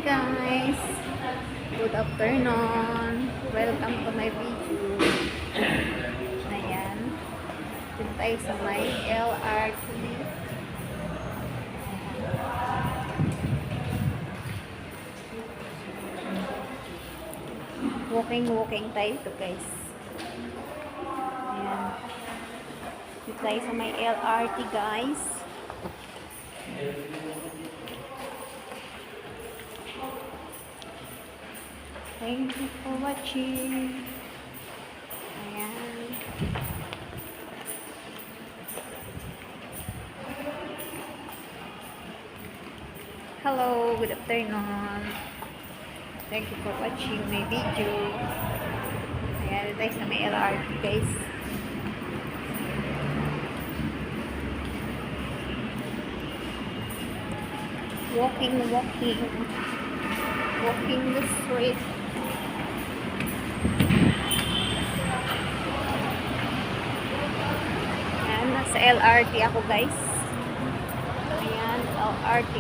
guys, good afternoon, welcome to my video. Ayan, dito tayo sa may LRT. Walking tayo to guys. Ayan, dito tayo sa may LRT guys. Thank you for watching. Ayan. Hello, good afternoon. Thank you for watching my video. Ayan, tayo sa may LRT guys. Walking the street. Ayan, nasa LRT ako guys. Ayan, LRT.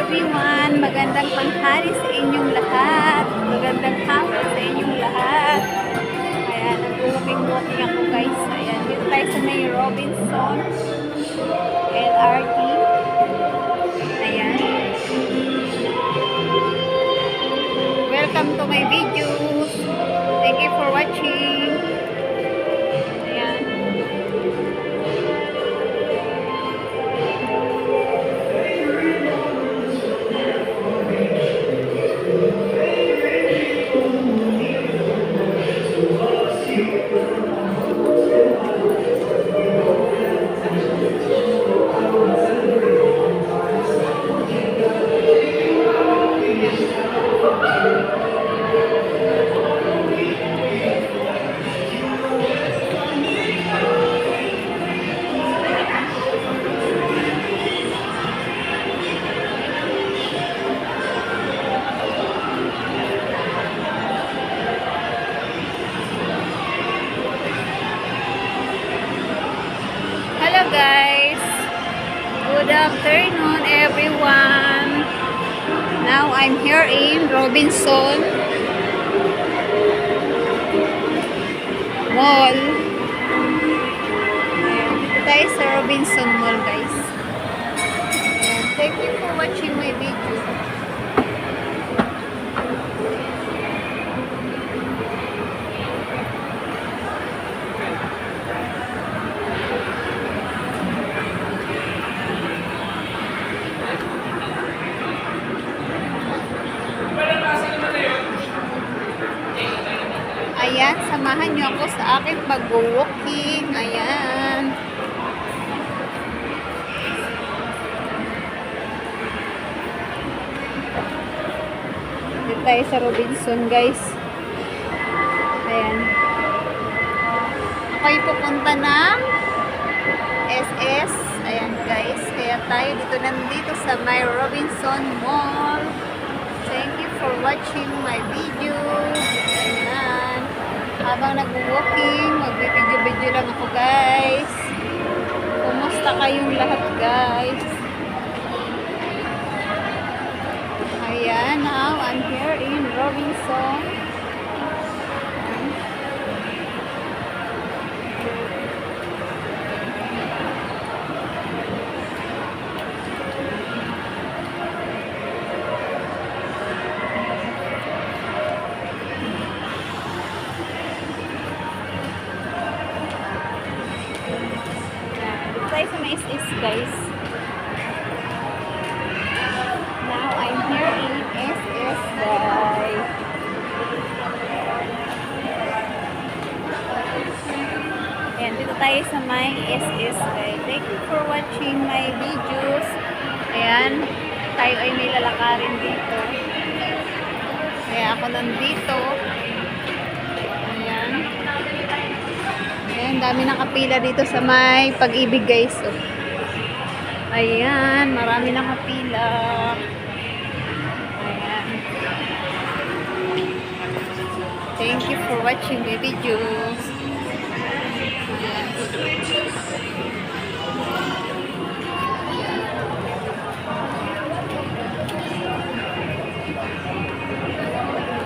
Everyone, magandang panghali sa inyong lahat. Magandang hapon sa inyong lahat. Ayan, nag-walking ako guys. Ayan, dito tayo sa may Robinson LRT. Ayan. Welcome to my videos. Thank you for watching. Ayan. Guys, good afternoon everyone. Now I'm here in Robinson Mall. Ayan, dito tayo sa Robinson Mall guys. Ayan, thank you for watching my video. Ayan, samahan nyo ako sa aking pag-walking. Ayan. Dito tayo sa Robinson, guys. Ayan. Ako'y pupunta ng SS. Ayan, guys. Kaya tayo nandito sa my Robinson Mall. Thank you for watching my video. Ayan. Habang nag-walking, mag-video lang ako guys. Kumusta kayong lahat guys? Ayan, now I'm here in Robinson. Sa may SS guys. Now I'm here in SS guys. Ayan, dito tayo sa may SS guys. Thank you for watching my videos. Ayan, tayo ay may lalakarin dito. Kaya ako nandito. Ayan. Ayan, dami nakapila dito sa may Pag-ibig guys. Oh. Ayan, marami nakapila. Ayan. Thank you for watching my videos.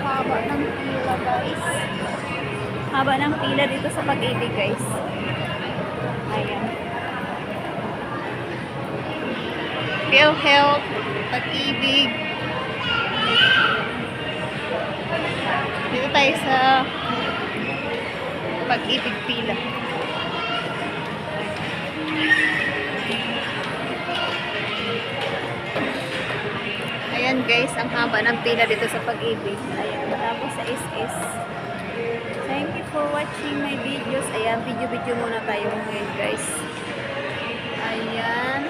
Haba ng pila guys. Haba ng pila dito sa Pag-ibig guys. Ayan. PhilHealth, Pag-ibig. Dito tayo sa Pag-ibig pila. Ayan guys, ang haba ng pila dito sa Pag-ibig. Ayan, tapos sa SS. Thank you for watching my videos. Ayan, video-video muna tayo ngayon guys. Ayan.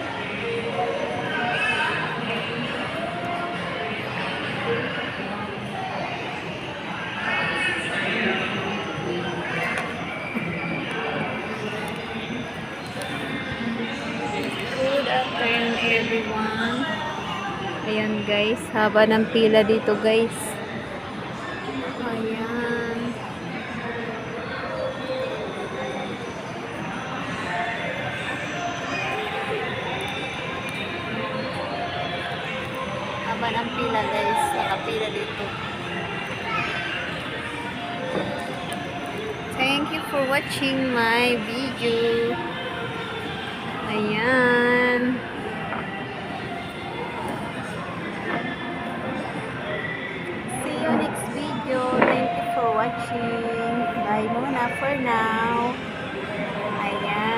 Good afternoon everyone. Ayan guys, haba ng pila dito guys. Ayan. Haba ng pila guys, nakapila dito. Thank you for watching my video. Ayan. See you next video. Thank you for watching. Bye muna for now. Ayan.